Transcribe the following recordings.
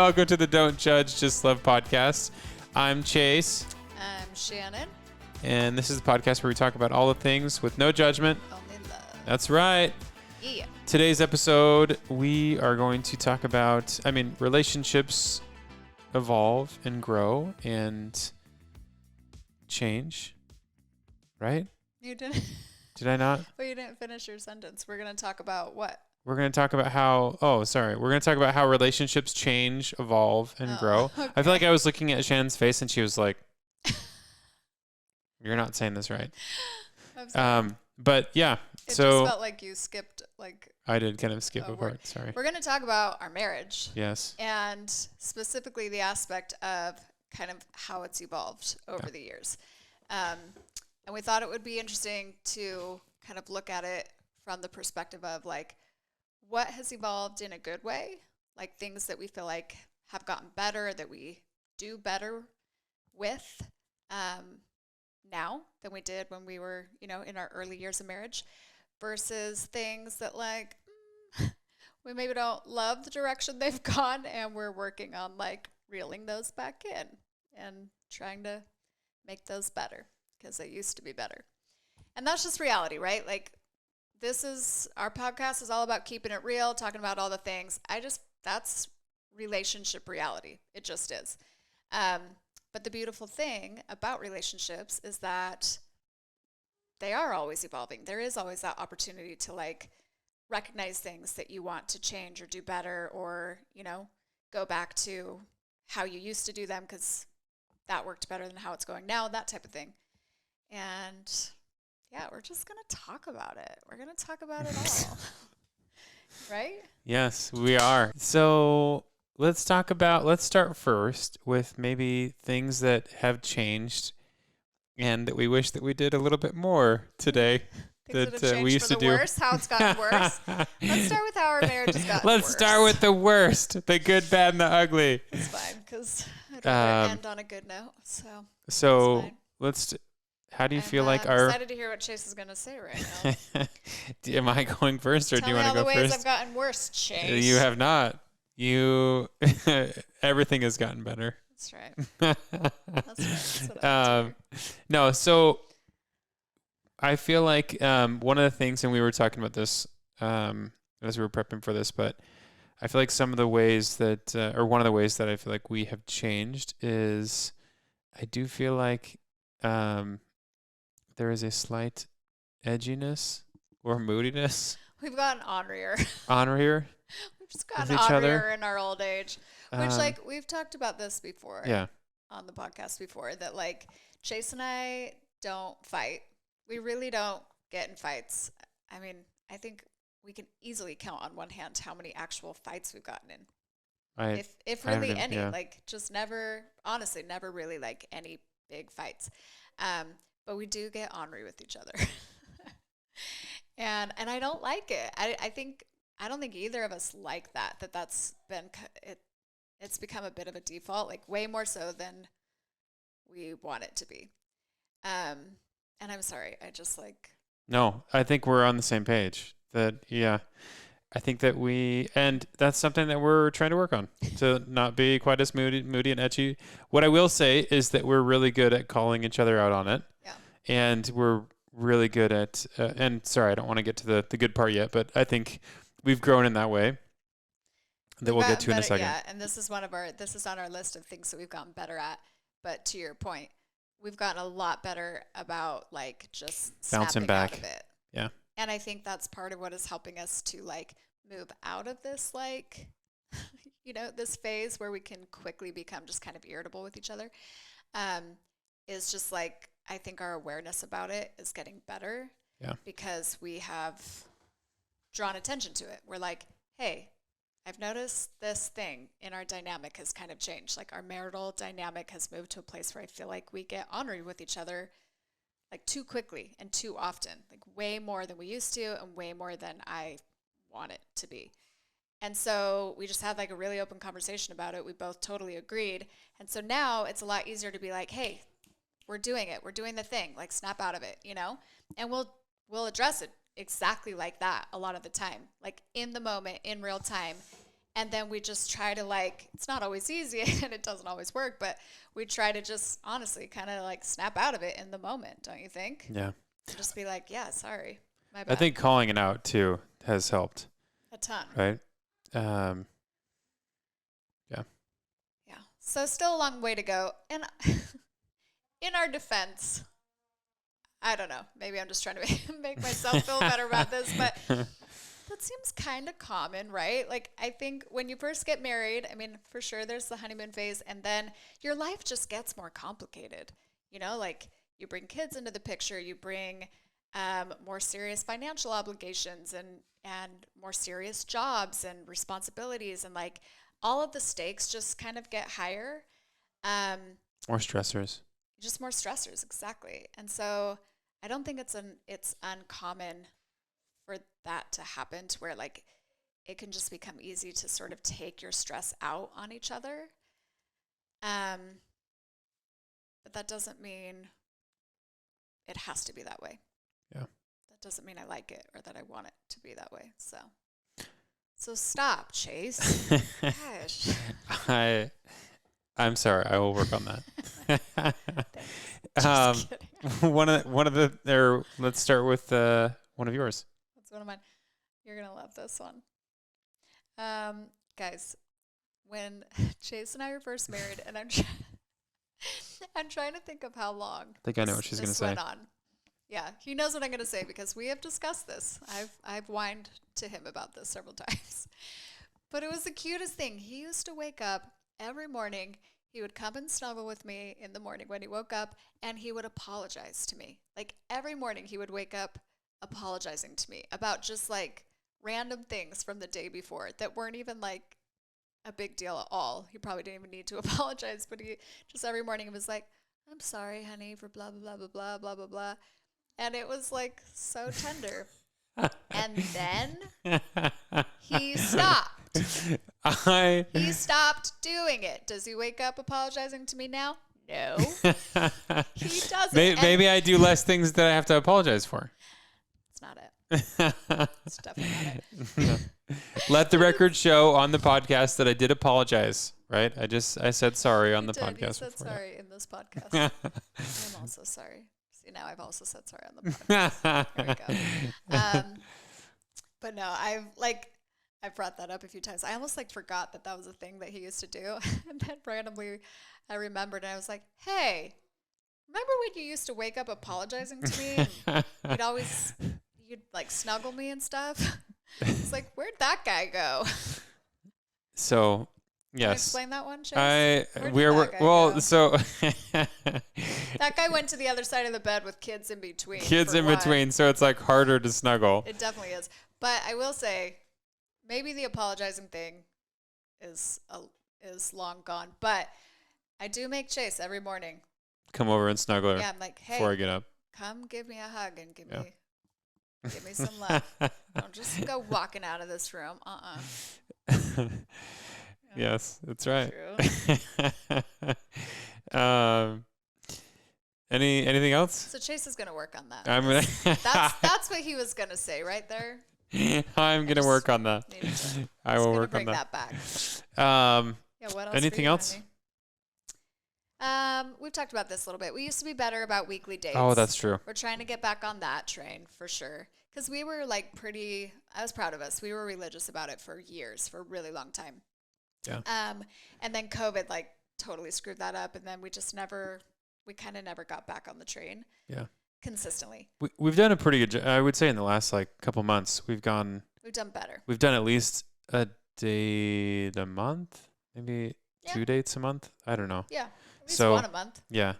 welcome to the Don't Judge, Just Love podcast. I'm Chase. I'm Shannon. And this is the podcast where we talk about all the things with no judgment. Only love. That's right. Yeah. Today's episode, we are going to talk about, relationships evolve and grow and change, right? You didn't. Did I not? Well, you didn't finish your sentence. We're going to talk about what? We're going to talk about how, we're going to talk about how relationships change, evolve, and grow. Okay. I feel like I was looking at Shannon's face and she was like, you're not saying this right. I'm sorry. But yeah, it so just felt like you skipped I did kind of skip a word. part. Sorry. We're going to talk about our marriage. Yes. And specifically the aspect of kind of how it's evolved over the years. And we thought it would be interesting to kind of look at it from the perspective of like, what has evolved in a good way? Like things that we feel like have gotten better, that we do better with now than we did when we were, in our early years of marriage, versus things that like we maybe don't love the direction they've gone, and we're working on like reeling those back in and trying to make those better because they used to be better. And that's just reality, right? Like our podcast is all about keeping it real, talking about all the things. That's relationship reality. It just is. But the beautiful thing about relationships is that they are always evolving. There is always that opportunity to like recognize things that you want to change or do better, or, go back to how you used to do them because that worked better than how it's going now, that type of thing. And yeah, we're just going to talk about it. We're going to talk about it all. Right? Yes, we are. So let's start first with maybe things that have changed and that we wish that we did a little bit more today. Things that have changed we used for to the do. Worse, how it's gotten worse. Let's start with how our marriage has gotten worse. Let's start with the worst, the good, bad, and the ugly. It's fine, because I'd rather end on a good note. So how do you feel like I'm excited to hear what Chase is going to say right now. Am I going first, or do you want to go first? Tell me all the ways I've gotten worse, Chase. You have not. Everything has gotten better. That's right. That's what no, so I feel like one of the things, and we were talking about this as we were prepping for this, but I feel like some of the ways that, or one of the ways that I feel like we have changed is I do feel like there is a slight edginess or moodiness. We've gotten ornerier. Ornerier? We've just gotten ornerier in our old age. Which, we've talked about this before. Yeah. On the podcast before, that, like, Chase and I don't fight. We really don't get in fights. I mean, I think we can easily count on one hand how many actual fights we've gotten in. If really any. Yeah. Like, just never really, like, any big fights. But we do get ornery with each other. and I don't like it. I don't think either of us like that's been it's become a bit of a default, like way more so than we want it to be. And I'm sorry, No, I think we're on the same page. I think that and that's something that we're trying to work on, to not be quite as moody and etchy. What I will say is that we're really good at calling each other out on it. Yeah. And we're really good at, and sorry, I don't want to get to the good part yet, but I think we've grown in that way that we'll get to in a second. Yeah, and this is on our list of things that we've gotten better at. But to your point, we've gotten a lot better about like just bouncing back out of it. Yeah. And I think that's part of what is helping us to like move out of this, like, this phase where we can quickly become just kind of irritable with each other. Is just like, I think our awareness about it is getting better. Yeah. Because we have drawn attention to it. We're like, hey, I've noticed this thing in our dynamic has kind of changed. Like our marital dynamic has moved to a place where I feel like we get ornery with each other like too quickly and too often, like way more than we used to and way more than I want it to be. And so we just had like a really open conversation about it. We both totally agreed. And so now it's a lot easier to be like, hey, we're doing it. We're doing the thing. Like snap out of it, and we'll address it exactly like that a lot of the time, like in the moment, in real time. And then we just try to like, it's not always easy and it doesn't always work, but we try to just honestly kind of like snap out of it in the moment, don't you think? Yeah. And just be like, yeah, sorry, my I bad. think calling it out too has helped, A ton. right? Yeah. So still a long way to go. And in our defense, I don't know, maybe I'm just trying to make myself feel better about this, but that seems kind of common, right? Like, I think when you first get married, I mean, for sure there's the honeymoon phase, and then your life just gets more complicated. You know, like you bring kids into the picture, you bring more serious financial obligations and more serious jobs and responsibilities, and like all of the stakes just kind of get higher. More stressors. Just more stressors, exactly. And so I don't think it's uncommon for that to happen, to where like it can just become easy to sort of take your stress out on each other. But that doesn't mean it has to be that way. Yeah. That doesn't mean I like it or that I want it to be that way. So stop, Chase. Gosh. I'm sorry. I will work on that. Just kidding. Let's start with one of yours. That's one of mine. You're gonna love this one. Guys, when Chase and I were first married, and I'm trying to think of how long. I think I know what she's gonna say. Went on. Yeah, he knows what I'm gonna say because we have discussed this. I've whined to him about this several times. But it was the cutest thing. He used to wake up every morning. He would come and snuggle with me in the morning when he woke up, and he would apologize to me. Like every morning he would wake up apologizing to me about just like random things from the day before that weren't even like a big deal at all. He probably didn't even need to apologize, but he just every morning he was like, "I'm sorry, honey, for blah, blah, blah, blah, blah, blah, blah." And it was like so tender. And then he stopped. He stopped doing it. Does he wake up apologizing to me now? No. He doesn't. Maybe I do less things that I have to apologize for. It's not it. It's definitely not it. Let the record show on the podcast that I did apologize, right? I said sorry on the podcast. You said sorry in this podcast. I'm also sorry. See, now I've also said sorry on the podcast. There we go. But no, I've brought that up a few times. I almost like forgot that was a thing that he used to do. And then randomly I remembered and I was like, hey, remember when you used to wake up apologizing to me? And you'd like snuggle me and stuff. It's like, where'd that guy go? So, yes. Can you explain that one, Chase? So that guy went to the other side of the bed with kids in between. So it's like harder to snuggle. It definitely is. But I will say, maybe the apologizing thing is long gone. But I do make Chase every morning come over and snuggle her. Yeah, I'm like, hey, before I get up, come give me a hug and give me some love. Don't just go walking out of this room. Yes, that's right. True. Anything else? So Chase is gonna work on that. That's what he was gonna say right there. I'm gonna work on that. I will work on that. Bring that back. Yeah. What else? Anything else? We've talked about this a little bit. We used to be better about weekly dates. Oh, that's true. We're trying to get back on that train for sure. Because we were like I was proud of us. We were religious about it for years, for a really long time. Yeah. And then COVID like totally screwed that up. And then we kind of never got back on the train. Yeah. Consistently. We've done a pretty good job. I would say in the last like couple months, we've done better. We've done at least a date a month, maybe 2 dates a month. I don't know. Yeah. At least one a month. Yeah.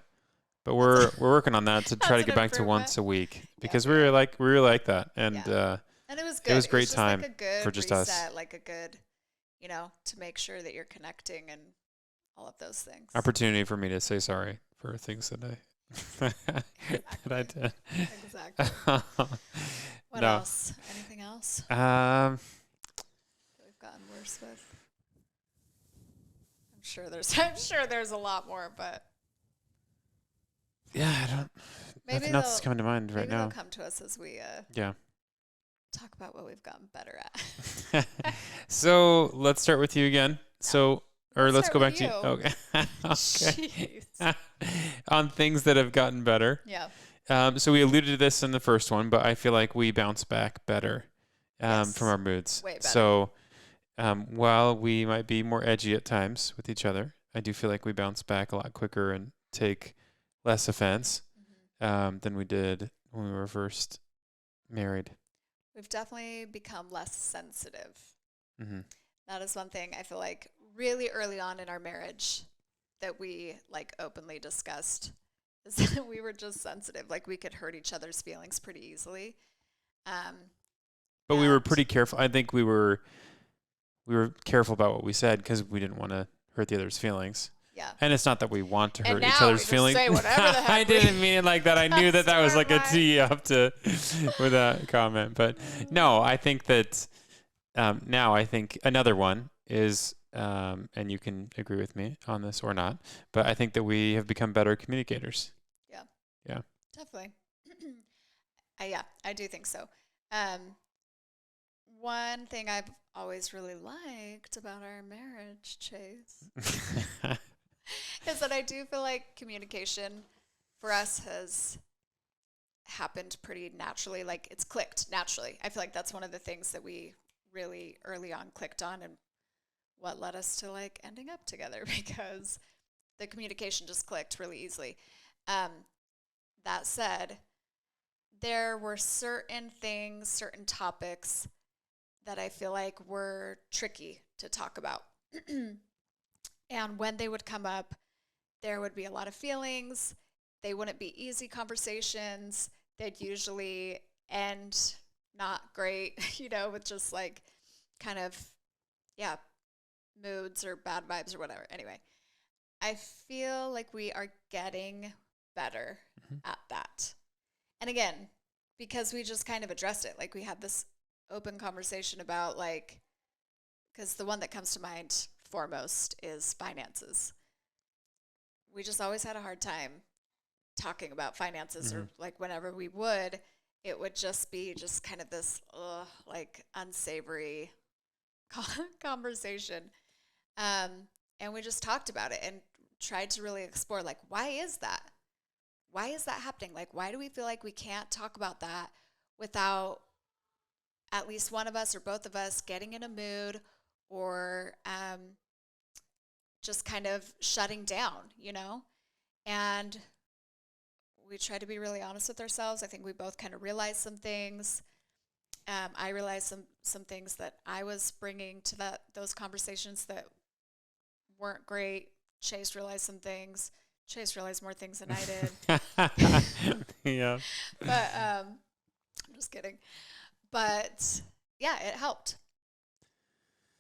But we're working on that to try to get back to once a week because we really like that. And and it was good. It was a great time like a good for just reset, us. Like a good, to make sure that you're connecting and all of those things. Opportunity for me to say sorry for things that I did. Exactly. What else? Anything else? We've gotten worse with. I'm sure there's a lot more, but yeah, nothing else is coming to mind right now. They'll come to us as we yeah. talk about what we've gotten better at. So let's start with you again. Let's go back to you. Okay. Jeez. On things that have gotten better. Yeah. So we alluded to this in the first one, but I feel like we bounce back better from our moods. Way better. So while we might be more edgy at times with each other, I do feel like we bounce back a lot quicker and take less offense than we did when we were first married. We've definitely become less sensitive. Mm-hmm. That is one thing I feel like really early on in our marriage that we like openly discussed is that we were just sensitive. Like we could hurt each other's feelings pretty easily. But we were pretty careful. I think we were careful about what we said because we didn't want to hurt the other's feelings. Yeah. And it's not that we want to hurt now each other's we just feelings. say whatever the heck I didn't mean it like that. I knew that was like a Smart tee up to with that comment. But no, I think that now I think another one is, and you can agree with me on this or not, but I think that we have become better communicators. Yeah. Definitely. I do think so. One thing I've always really liked about our marriage, Chase, is that I do feel like communication for us has happened pretty naturally. Like it's clicked naturally. I feel like that's one of the things that we really early on clicked on and what led us to like ending up together because the communication just clicked really easily. That said, there were certain things, certain topics that I feel like were tricky to talk about. And when they would come up, there would be a lot of feelings. They wouldn't be easy conversations. They'd usually end not great, with just like kind of, moods or bad vibes or whatever. Anyway, I feel like we are getting better at that. And again, because we just kind of addressed it, like we had this open conversation about like, because the one that comes to mind foremost is finances. We just always had a hard time talking about finances or like whenever we would, it would just be just kind of this like unsavory conversation. And we just talked about it and tried to really explore like, why is that? Why is that happening? Like, why do we feel like we can't talk about that without at least one of us or both of us getting in a mood or just kind of shutting down, And we try to be really honest with ourselves. I think we both kind of realized some things. I realized some things that I was bringing to those conversations that weren't great. Chase realized some things. Chase realized more things than I did. Yeah. But I'm just kidding. But yeah, it helped.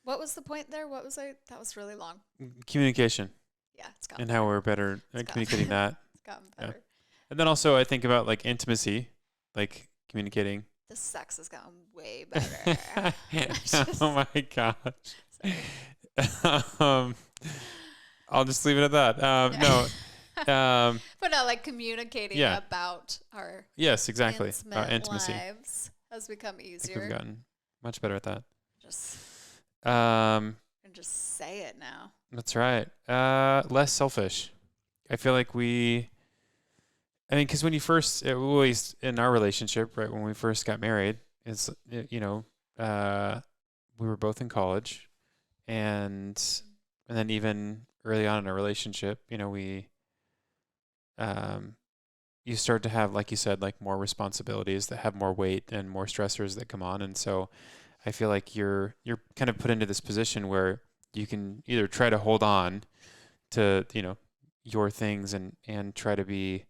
What was the point there? That was really long. Communication. Yeah, it's gotten and better. how we're better at communicating that. It's gotten better. And then also I think about like intimacy, like communicating. The sex has gotten way better. Oh my gosh. I'll just leave it at that. No. But not like communicating about our exactly. Intimacy lives has become easier. I think we've gotten much better at that. Just say it now. That's right. Less selfish. I feel like because when you first, at least in our relationship, right, when we first got married, we were both in college, and then even early on in our relationship, you start to have, like you said, like more responsibilities that have more weight and more stressors that come on. And so I feel like you're kind of put into this position where you can either try to hold on to, your things and try to be,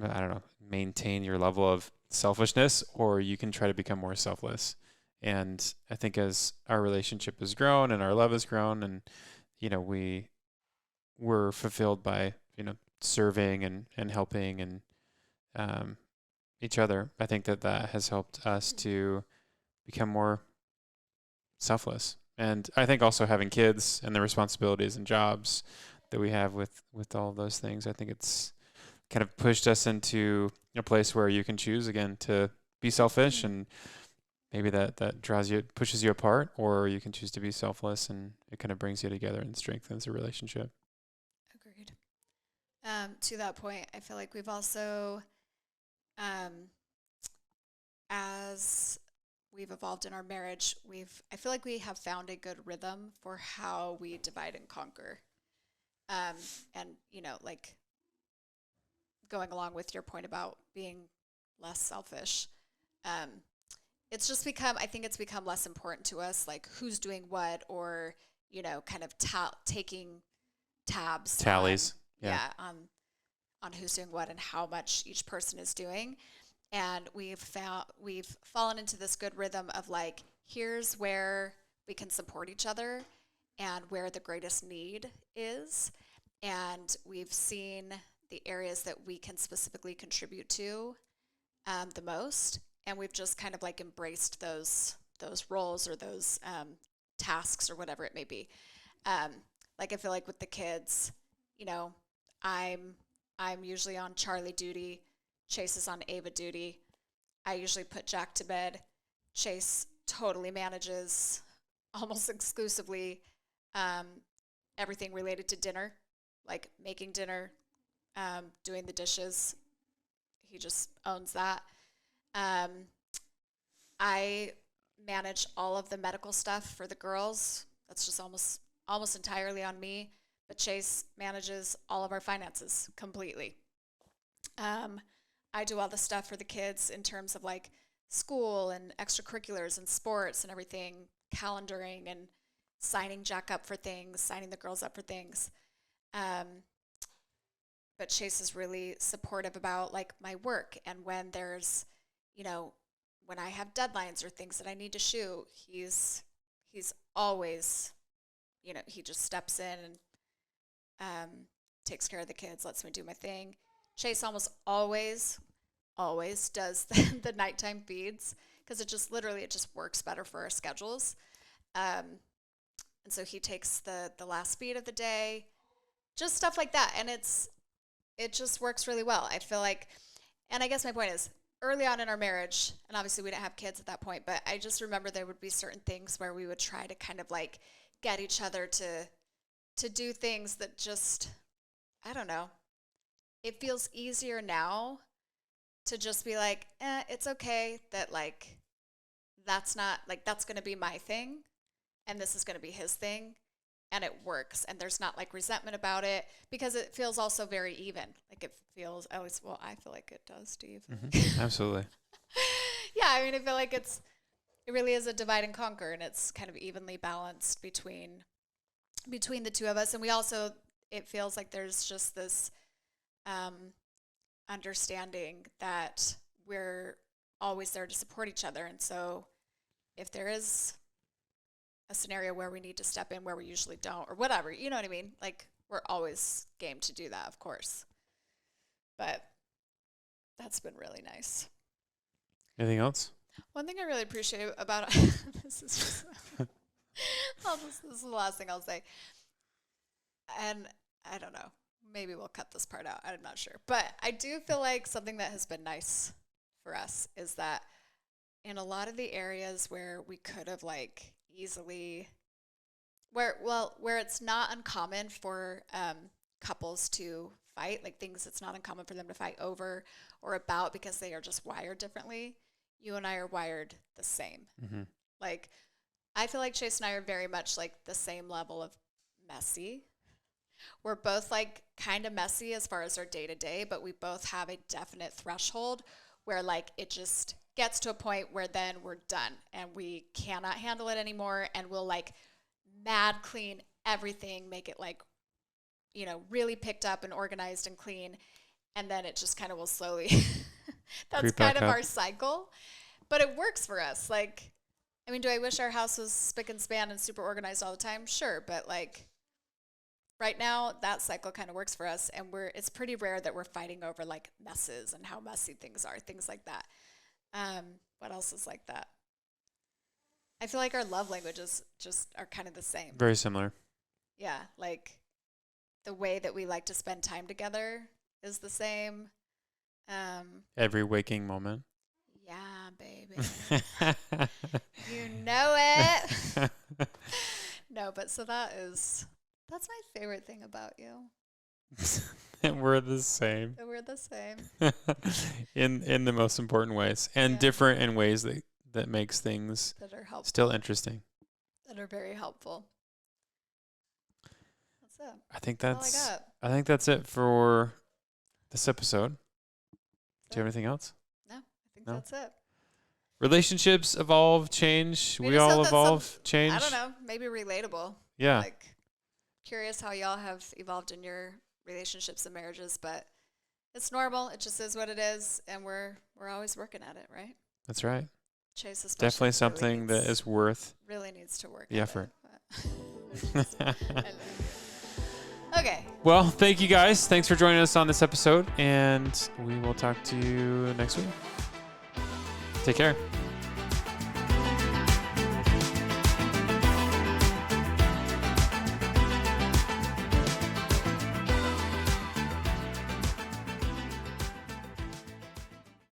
I don't know, maintain your level of selfishness, or you can try to become more selfless. And I think as our relationship has grown and our love has grown and, we were fulfilled by, serving and helping and each other. I think that has helped us to become more selfless. And I think also having kids and the responsibilities and jobs that we have with all of those things, I think it's kind of pushed us into a place where you can choose again to be selfish, and maybe that draws you, pushes you apart, or you can choose to be selfless, and it kind of brings you together and strengthens the relationship. Agreed. To that point, I feel like we've also, as we've evolved in our marriage, I feel like we have found a good rhythm for how we divide and conquer. And, like going along with your point about being less selfish, um, I think it's become less important to us, like who's doing what, or, kind of taking tabs. Tallies. On who's doing what and how much each person is doing. And we've fallen into this good rhythm of like, here's where we can support each other and where the greatest need is. And we've seen the areas that we can specifically contribute to the most. And we've just kind of like embraced those roles or those tasks or whatever it may be. Like I feel like with the kids, I'm usually on Charlie duty. Chase is on Ava duty. I usually put Jack to bed. Chase totally manages almost exclusively everything related to dinner, like making dinner, doing the dishes. He just owns that. I manage all of the medical stuff for the girls. That's just almost entirely on me. But Chase manages all of our finances completely. I do all the stuff for the kids in terms of like school and extracurriculars and sports and everything, calendaring and signing Jack up for things, signing the girls up for things. But Chase is really supportive about like my work, and when there's, when I have deadlines or things that I need to shoot, he's always, he just steps in and takes care of the kids, lets me do my thing. Chase almost always does the nighttime feeds because it just works better for our schedules. And so he takes the last feed of the day, just stuff like that. And it just works really well. I feel like, and I guess my point is, early on in our marriage, and obviously we didn't have kids at that point, but I just remember there would be certain things where we would try to kind of like get each other to do things that just, I don't know. It feels easier now to just be like, it's okay that like, that's going to be my thing and this is going to be his thing, and it works. And there's not like resentment about it because it feels also very even. Like it feels, I feel like it does, Steve. Mm-hmm. Absolutely. Yeah. I mean, I feel like it really is a divide and conquer, and it's kind of evenly balanced between the two of us. And we also, it feels like there's just this understanding that we're always there to support each other. And so if there is a scenario where we need to step in where we usually don't or whatever, you know what I mean? Like we're always game to do that, of course. But that's been really nice. Anything else? One thing I really appreciate about this is just this is the last thing I'll say. And I don't know, maybe we'll cut this part out. I'm not sure. But I do feel like something that has been nice for us is that in a lot of the areas where we could have like easily, where it's not uncommon for couples to fight, like things it's not uncommon for them to fight over or about because they are just wired differently. You and I are wired the same. Mm-hmm. Like, I feel like Chase and I are very much like the same level of messy. We're both like kind of messy as far as our day to day, but we both have a definite threshold where like it just gets to a point where then we're done and we cannot handle it anymore. And we'll like mad clean everything, make it like, really picked up and organized and clean. And then it just kind of will slowly, that's kind of our cycle, but it works for us. Like, I mean, do I wish our house was spick and span and super organized all the time? Sure. But like right now that cycle kind of works for us. And it's pretty rare that we're fighting over like messes and how messy things are, things like that. What else is like that? I feel like our love languages just are kind of the same. Very similar. Yeah. Like the way that we like to spend time together is the same. Every waking moment. Yeah, baby. You know it. No, but so that's my favorite thing about you. And we're the same. That we're the same. in the most important ways, and different in ways that makes things that are helpful. Still interesting. That are very helpful. That's it. I think that's it for this episode. Do you have anything else? No, I think that's it. Relationships evolve, change. We just all hope that evolve, change. I don't know, maybe relatable. Yeah. Like, curious how y'all have evolved in your relationships and marriages, but it's normal. It just is what it is, and we're always working at it, right? That's right. Chase is definitely something that is worth really needs to work the effort. Okay. Well, thank you guys. Thanks for joining us on this episode, and we will talk to you next week. Take care.